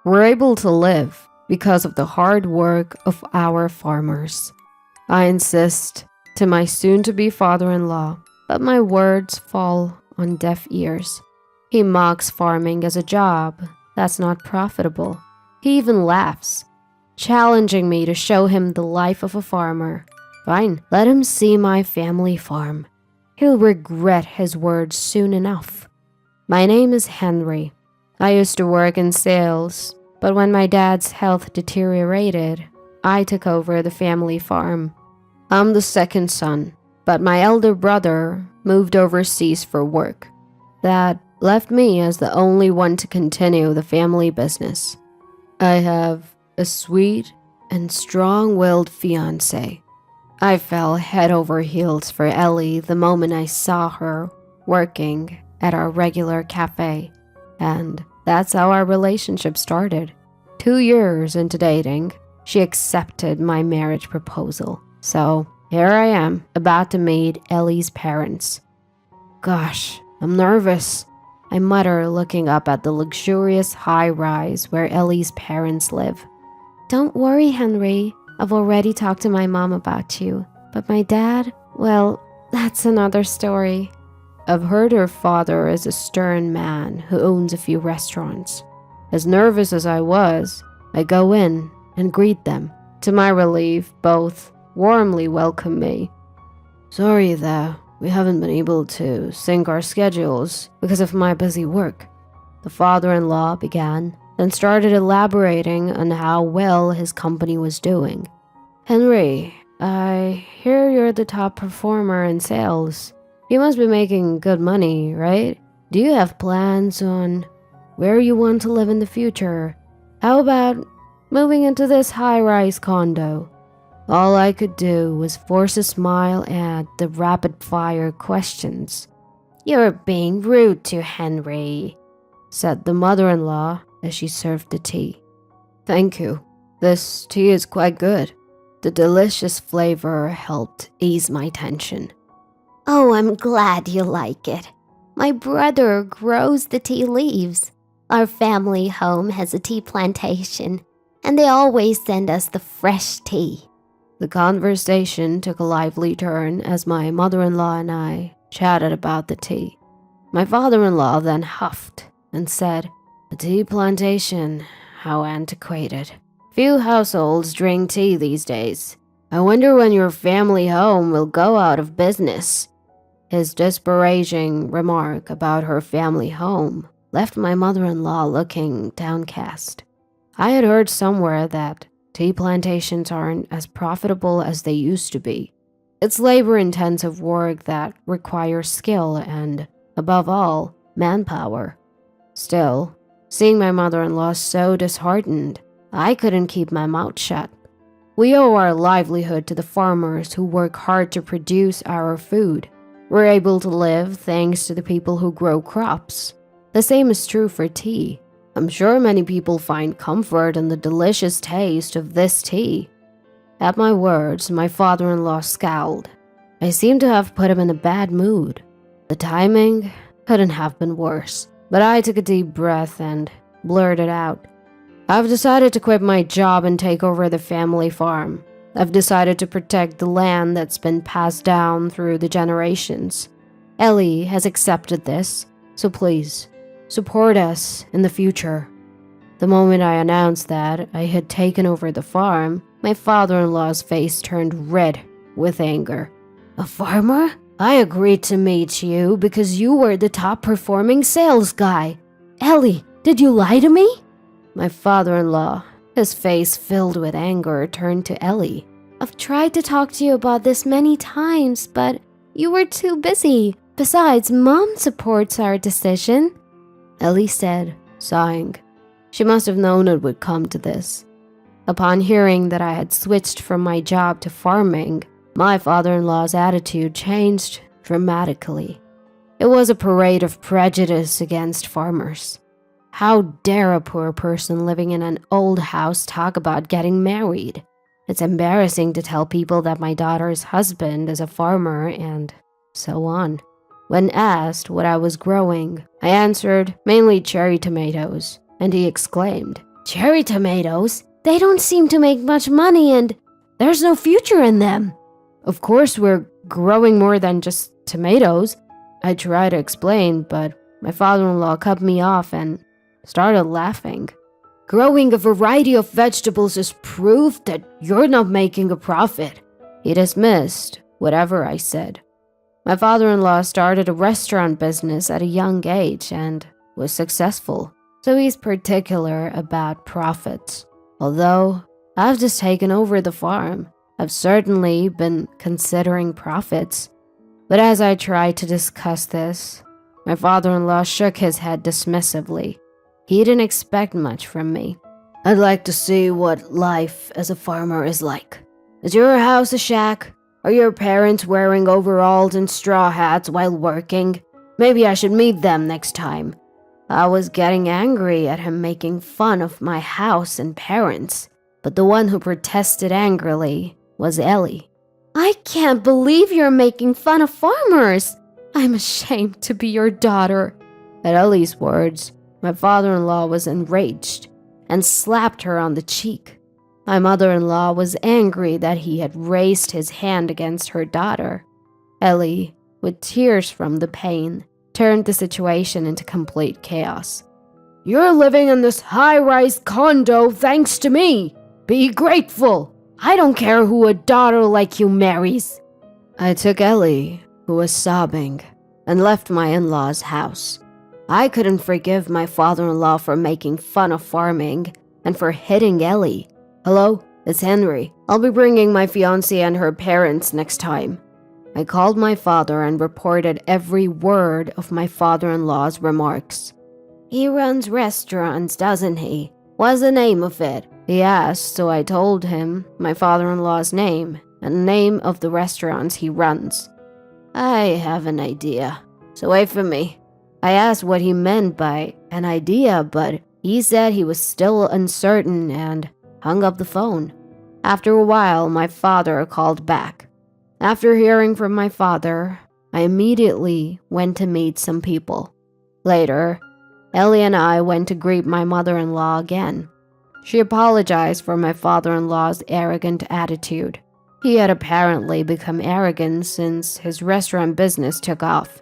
We're able to live because of the hard work of our farmers. I insist to my soon-to-be father-in-law, but my words fall on deaf ears. He mocks farming as a job that's not profitable. He even laughs, challenging me to show him the life of a farmer. Fine, let him see my family farm. He'll regret his words soon enough. My name is Henry. I used to work in sales, but when my dad's health deteriorated, I took over the family farm. I'm the second son, but my elder brother moved overseas for work. That left me as the only one to continue the family business. I have a sweet and strong-willed fiancé. I fell head over heels for Ellie the moment I saw her working at our regular cafe, and that's how our relationship started. 2 years into dating, she accepted my marriage proposal. So here I am, about to meet Ellie's parents. Gosh, I'm nervous, I mutter, looking up at the luxurious high-rise where Ellie's parents live. Don't worry, Henry. I've already talked to my mom about you. But my dad, well, that's another story. I've heard her father is a stern man who owns a few restaurants. As nervous as I was, I go in and greet them. To my relief, both warmly welcome me. Sorry that we haven't been able to sync our schedules because of my busy work, the father-in-law began, then started elaborating on how well his company was doing. Henry, I hear you're the top performer in sales. You must be making good money, right? Do you have plans on where you want to live in the future? How about moving into this high-rise condo? All I could do was force a smile at the rapid-fire questions. You're being rude to Henry, said the mother-in-law as she served the tea. Thank you. This tea is quite good. The delicious flavor helped ease my tension. Oh, I'm glad you like it. My brother grows the tea leaves. Our family home has a tea plantation, and they always send us the fresh tea. The conversation took a lively turn as my mother-in-law and I chatted about the tea. My father-in-law then huffed and said, A tea plantation, how antiquated. Few households drink tea these days. I wonder when your family home will go out of business. His disparaging remark about her family home left my mother-in-law looking downcast. I had heard somewhere that tea plantations aren't as profitable as they used to be. It's labor-intensive work that requires skill and, above all, manpower. Still, seeing my mother-in-law so disheartened, I couldn't keep my mouth shut. We owe our livelihood to the farmers who work hard to produce our food. We're able to live thanks to the people who grow crops. The same is true for tea. I'm sure many people find comfort in the delicious taste of this tea. At my words, my father-in-law scowled. I seemed to have put him in a bad mood. The timing couldn't have been worse, but I took a deep breath and blurted out. I've decided to quit my job and take over the family farm. I've decided to protect the land that's been passed down through the generations. Ellie has accepted this, so please, support us in the future. The moment I announced that I had taken over the farm, my father-in-law's face turned red with anger. A farmer? I agreed to meet you because you were the top-performing sales guy. Ellie, did you lie to me? My father-in-law, his face filled with anger, turned to Ellie. I've tried to talk to you about this many times, but you were too busy. Besides, Mom supports our decision, Ellie said, sighing. She must have known it would come to this. Upon hearing that I had switched from my job to farming, my father-in-law's attitude changed dramatically. It was a parade of prejudice against farmers. How dare a poor person living in an old house talk about getting married? It's embarrassing to tell people that my daughter's husband is a farmer and so on. When asked what I was growing, I answered mainly cherry tomatoes, and he exclaimed, Cherry tomatoes? They don't seem to make much money and there's no future in them. Of course, we're growing more than just tomatoes. I tried to explain, but my father-in-law cut me off and started laughing. Growing a variety of vegetables is proof that you're not making a profit. He dismissed whatever I said. My father-in-law started a restaurant business at a young age and was successful, so he's particular about profits. Although I've just taken over the farm, I've certainly been considering profits. But as I tried to discuss this, my father-in-law shook his head dismissively. He didn't expect much from me. I'd like to see what life as a farmer is like. Is your house a shack? Are your parents wearing overalls and straw hats while working? Maybe I should meet them next time. I was getting angry at him making fun of my house and parents, but the one who protested angrily was Ellie. I can't believe you're making fun of farmers. I'm ashamed to be your daughter. At Ellie's words, my father-in-law was enraged and slapped her on the cheek. My mother-in-law was angry that he had raised his hand against her daughter. Ellie, with tears from the pain, turned the situation into complete chaos. You're living in this high-rise condo thanks to me. Be grateful. I don't care who a daughter like you marries. I took Ellie, who was sobbing, and left my in-laws' house. I couldn't forgive my father-in-law for making fun of farming and for hitting Ellie. Hello, it's Henry. I'll be bringing my fiancée and her parents next time. I called my father and reported every word of my father-in-law's remarks. He runs restaurants, doesn't he? What's the name of it? He asked, so I told him my father-in-law's name and the name of the restaurants he runs. I have an idea, so wait for me. I asked what he meant by an idea, but he said he was still uncertain and hung up the phone. After a while, my father called back. After hearing from my father, I immediately went to meet some people. Later, Ellie and I went to greet my mother-in-law again. She apologized for my father-in-law's arrogant attitude. He had apparently become arrogant since his restaurant business took off.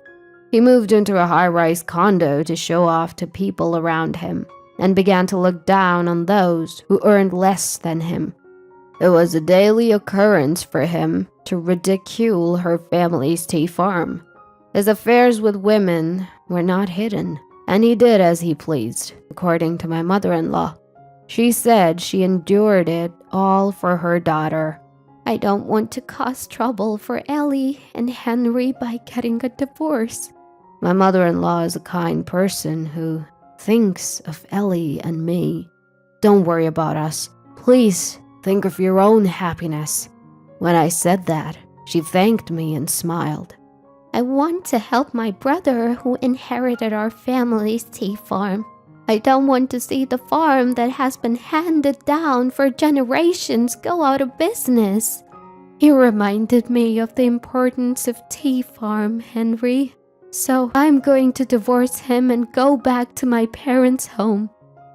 He moved into a high-rise condo to show off to people around him and began to look down on those who earned less than him. It was a daily occurrence for him to ridicule her family's tea farm. His affairs with women were not hidden, and he did as he pleased, according to my mother-in-law. She said she endured it all for her daughter. I don't want to cause trouble for Ellie and Henry by getting a divorce. My mother-in-law is a kind person who thinks of Ellie and me. Don't worry about us. Please think of your own happiness. When I said that, she thanked me and smiled. I want to help my brother who inherited our family's tea farm. I don't want to see the farm that has been handed down for generations go out of business. You reminded me of the importance of tea farm, Henry. So I'm going to divorce him and go back to my parents' home.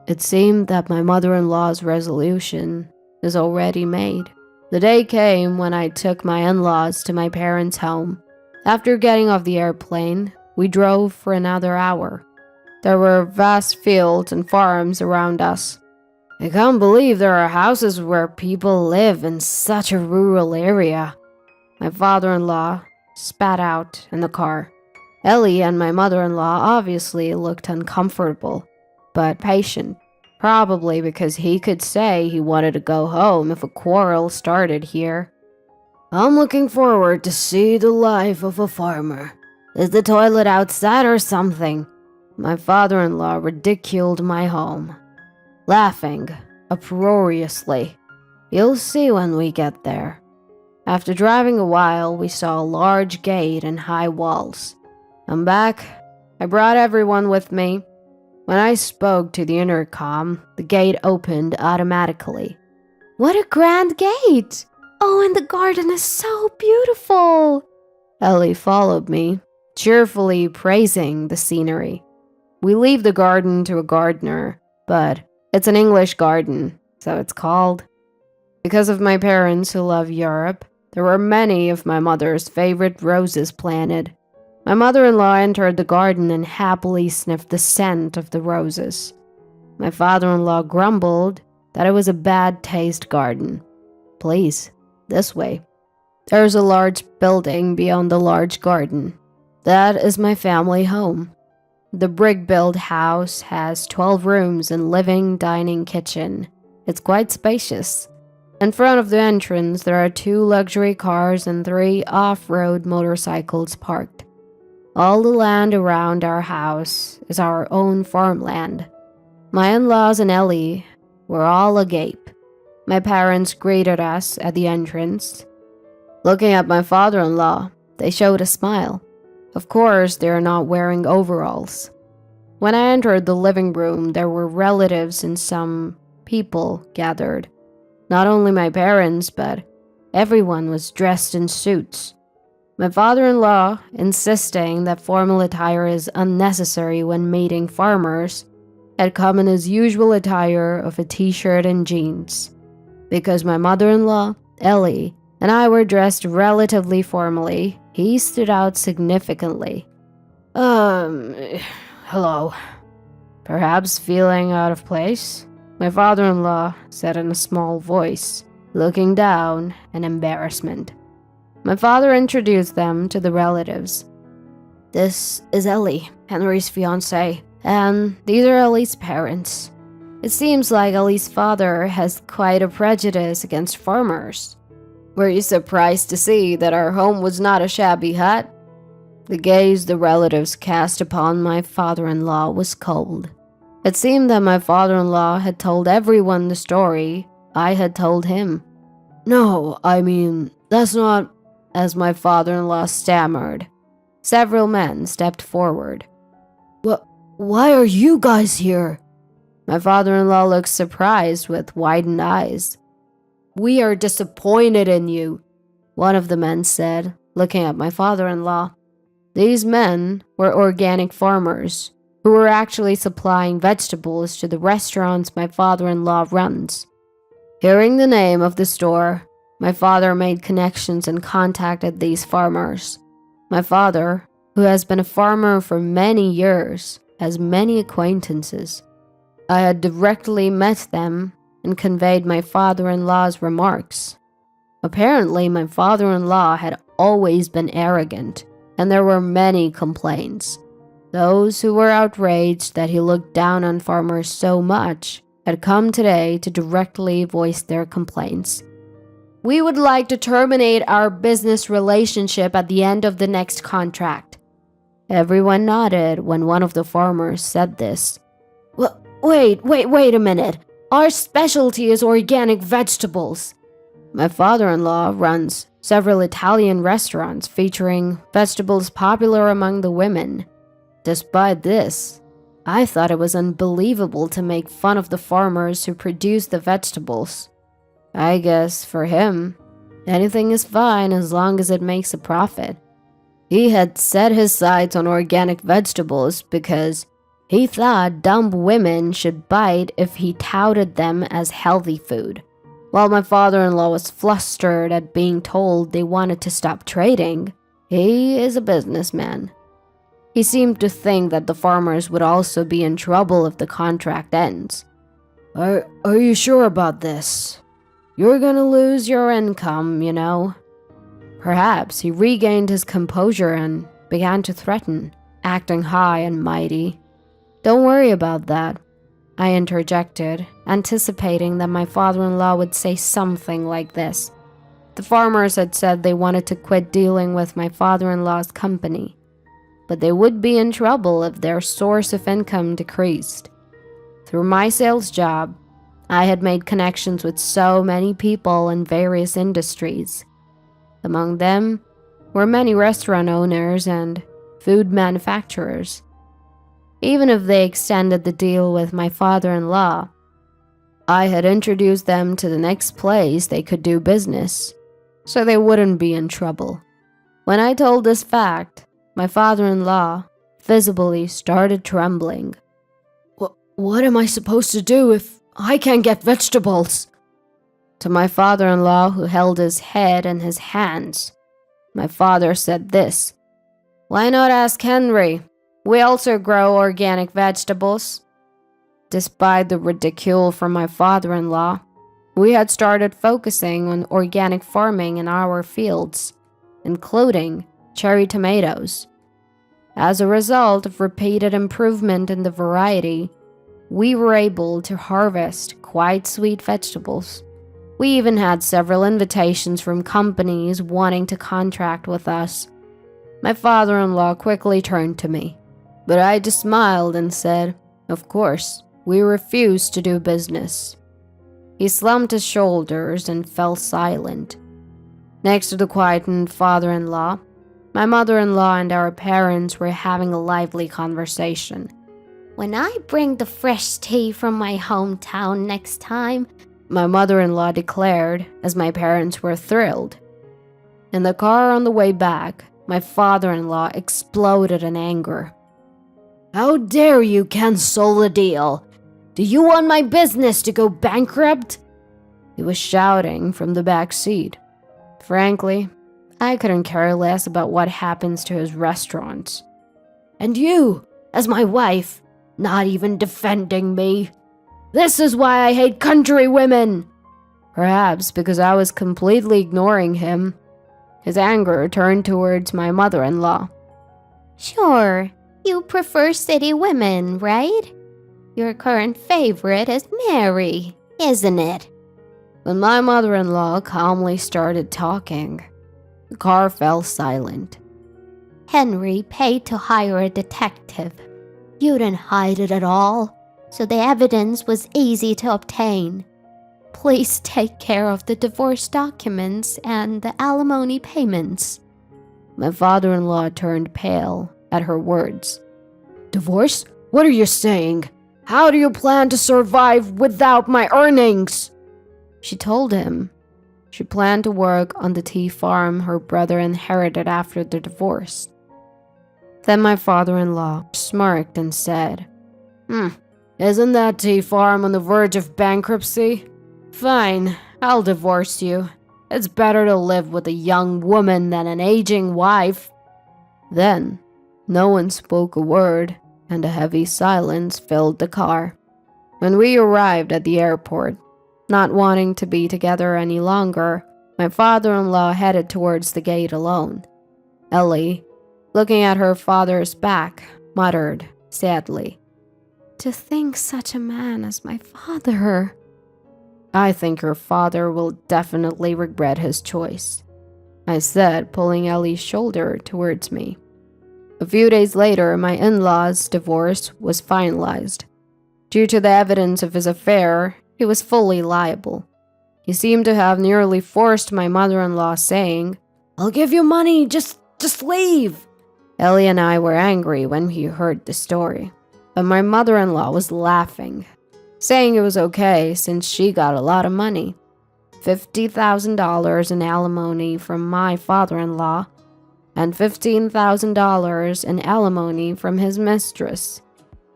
It seemed that my mother-in-law's resolution is already made. The day came when I took my in-laws to my parents' home. After getting off the airplane, we drove for another hour. There were vast fields and farms around us. I can't believe there are houses where people live in such a rural area. My father-in-law spat out in the car. Ellie and my mother-in-law obviously looked uncomfortable, but patient, probably because he could say he wanted to go home if a quarrel started here. I'm looking forward to see the life of a farmer. Is the toilet outside or something? My father-in-law ridiculed my home, laughing uproariously. You'll see when we get there. After driving a while, we saw a large gate and high walls. I'm back. I brought everyone with me. When I spoke to the intercom, the gate opened automatically. What a grand gate! Oh, and the garden is so beautiful! Ellie followed me, cheerfully praising the scenery. We leave the garden to a gardener, but It's an English garden, so it's called. Because of my parents who love Europe, there were many of my mother's favorite roses planted. My mother-in-law entered the garden and happily sniffed the scent of the roses. My father-in-law grumbled that it was a bad taste garden. Please, this way. There's a large building beyond the large garden. That is my family home. The brick-built house has 12 rooms and living, dining, kitchen. It's quite spacious. In front of the entrance, there are 2 luxury cars and 3 off-road motorcycles parked. All the land around our house is our own farmland. My in-laws and Ellie were all agape. My parents greeted us at the entrance. Looking at my father-in-law, they showed a smile. Of course, they are not wearing overalls. When I entered the living room, there were relatives and some people gathered. Not only my parents, but everyone was dressed in suits. My father-in-law, insisting that formal attire is unnecessary when meeting farmers, had come in his usual attire of a t-shirt and jeans. Because my mother-in-law, Ellie, and I were dressed relatively formally, he stood out significantly. Hello. Perhaps feeling out of place? My father-in-law said in a small voice, looking down in embarrassment. My father introduced them to the relatives. This is Ellie, Henry's fiancée, and these are Ellie's parents. It seems like Ellie's father has quite a prejudice against farmers. Were you surprised to see that our home was not a shabby hut? The gaze the relatives cast upon my father-in-law was cold. It seemed that my father-in-law had told everyone the story I had told him. No, I mean, that's not... As my father-in-law stammered, several men stepped forward. Why are you guys here? My father-in-law looked surprised with widened eyes. We are disappointed in you, one of the men said, looking at my father-in-law. These men were organic farmers who were actually supplying vegetables to the restaurants my father-in-law runs. Hearing the name of the store, my father made connections and contacted these farmers. My father, who has been a farmer for many years, has many acquaintances. I had directly met them and conveyed my father-in-law's remarks. Apparently, my father-in-law had always been arrogant, and there were many complaints. Those who were outraged that he looked down on farmers so much had come today to directly voice their complaints. We would like to terminate our business relationship at the end of the next contract. Everyone nodded when one of the farmers said this. Wait a minute. Our specialty is organic vegetables. My father-in-law runs several Italian restaurants featuring vegetables popular among the women. Despite this, I thought it was unbelievable to make fun of the farmers who produce the vegetables. I guess for him, anything is fine as long as it makes a profit. He had set his sights on organic vegetables because he thought dumb women should bite if he touted them as healthy food. While my father-in-law was flustered at being told they wanted to stop trading, he is a businessman. He seemed to think that the farmers would also be in trouble if the contract ends. Are you sure about this? You're gonna lose your income, you know. Perhaps he regained his composure and began to threaten, acting high and mighty. Don't worry about that, I interjected, anticipating that my father-in-law would say something like this. The farmers had said they wanted to quit dealing with my father-in-law's company, but they would be in trouble if their source of income decreased. Through my sales job, I had made connections with so many people in various industries. Among them were many restaurant owners and food manufacturers. Even if they extended the deal with my father-in-law, I had introduced them to the next place they could do business, so they wouldn't be in trouble. When I told this fact, my father-in-law visibly started trembling. What am I supposed to do if I can't get vegetables." To my father-in-law, who held his head in his hands, my father said this: "Why not ask Henry? We also grow organic vegetables." Despite the ridicule from my father-in-law, we had started focusing on organic farming in our fields, including cherry tomatoes. As a result of repeated improvement in the variety, we were able to harvest quite sweet vegetables. We even had several invitations from companies wanting to contract with us. My father-in-law quickly turned to me, but I just smiled and said, "Of course, we refuse to do business." He slumped his shoulders and fell silent. Next to the quietened father-in-law, my mother-in-law and our parents were having a lively conversation. "When I bring the fresh tea from my hometown next time," my mother-in-law declared, as my parents were thrilled. In the car on the way back, my father-in-law exploded in anger. "How dare you cancel the deal? Do you want my business to go bankrupt?" He was shouting from the back seat. Frankly, I couldn't care less about what happens to his restaurants. "And you, as my wife, not even defending me. This is why I hate country women." Perhaps because I was completely ignoring him, his anger turned towards my mother-in-law. "Sure, you prefer city women, right? Your current favorite is Mary, isn't it?" When my mother-in-law calmly started talking, the car fell silent. "Henry paid to hire a detective. You didn't hide it at all, so the evidence was easy to obtain. Please take care of the divorce documents and the alimony payments." My father-in-law turned pale at her words. "Divorce? What are you saying? How do you plan to survive without my earnings?" She told him she planned to work on the tea farm her brother inherited after the divorce. Then my father-in-law smirked and said, "Isn't that tea farm on the verge of bankruptcy? Fine, I'll divorce you. It's better to live with a young woman than an aging wife." Then, no one spoke a word, and a heavy silence filled the car. When we arrived at the airport, not wanting to be together any longer, my father-in-law headed towards the gate alone. Ellie, looking at her father's back, muttered sadly, "To think such a man as my father." "I think your father will definitely regret his choice," I said, pulling Ellie's shoulder towards me. A few days later, my in-laws' divorce was finalized. Due to the evidence of his affair, he was fully liable. He seemed to have nearly forced my mother-in-law, saying, "I'll give you money, just leave." Ellie and I were angry when we heard the story, but my mother-in-law was laughing, saying it was okay since she got a lot of money. $50,000 in alimony from my father-in-law, and $15,000 in alimony from his mistress.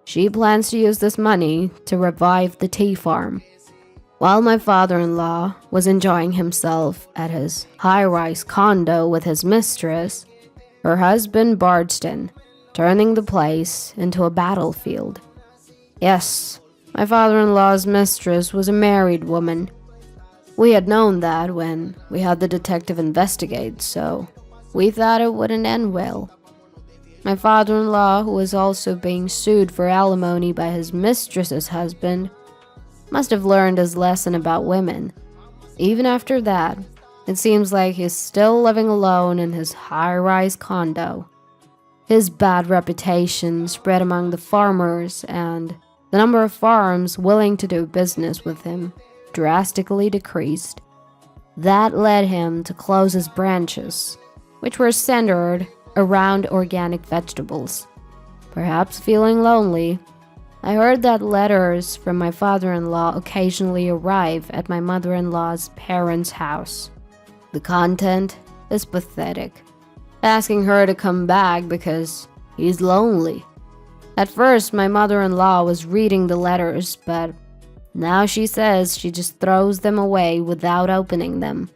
She plans to use this money to revive the tea farm. While my father-in-law was enjoying himself at his high-rise condo with his mistress, her husband barged in, turning the place into a battlefield. Yes, my father-in-law's mistress was a married woman. We had known that when we had the detective investigate, so we thought it wouldn't end well. My father-in-law, who was also being sued for alimony by his mistress's husband, must have learned his lesson about women. Even after that, it seems like he's still living alone in his high-rise condo. His bad reputation spread among the farmers, and the number of farms willing to do business with him drastically decreased. That led him to close his branches, which were centered around organic vegetables. Perhaps feeling lonely, I heard that letters from my father-in-law occasionally arrive at my mother-in-law's parents' house. The content is pathetic, asking her to come back because he's lonely. At first, my mother-in-law was reading the letters, but Now she says she just throws them away without opening them.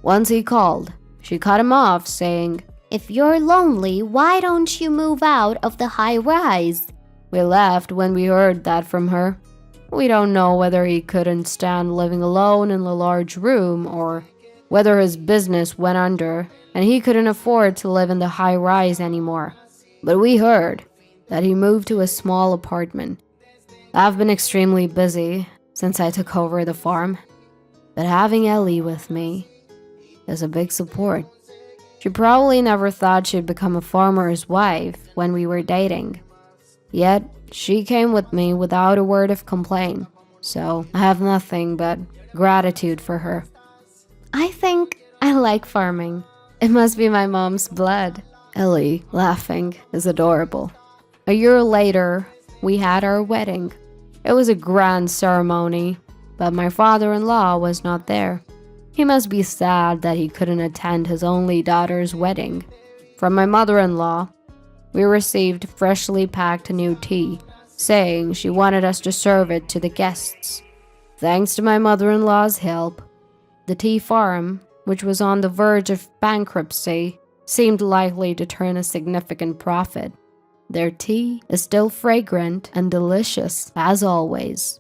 Once he called, she cut him off, saying, "If you're lonely, why don't you move out of the high rise?" We laughed when we heard that from her. We don't know whether he couldn't stand living alone in a large room or whether his business went under and he couldn't afford to live in the high rise anymore. But we heard that he moved to a small apartment. I've been extremely busy since I took over the farm, but having Ellie with me is a big support. She probably never thought she'd become a farmer's wife when we were dating. Yet, she came with me without a word of complaint, so I have nothing but gratitude for her. I think I like farming. It must be my mom's blood. Ellie, laughing, is adorable. A year later, we had our wedding. It was a grand ceremony, but my father-in-law was not there. He must be sad that he couldn't attend his only daughter's wedding. From my mother-in-law, we received freshly packed new tea, saying she wanted us to serve it to the guests. Thanks to my mother-in-law's help, the tea farm, which was on the verge of bankruptcy, seemed likely to turn a significant profit. Their tea is still fragrant and delicious, as always.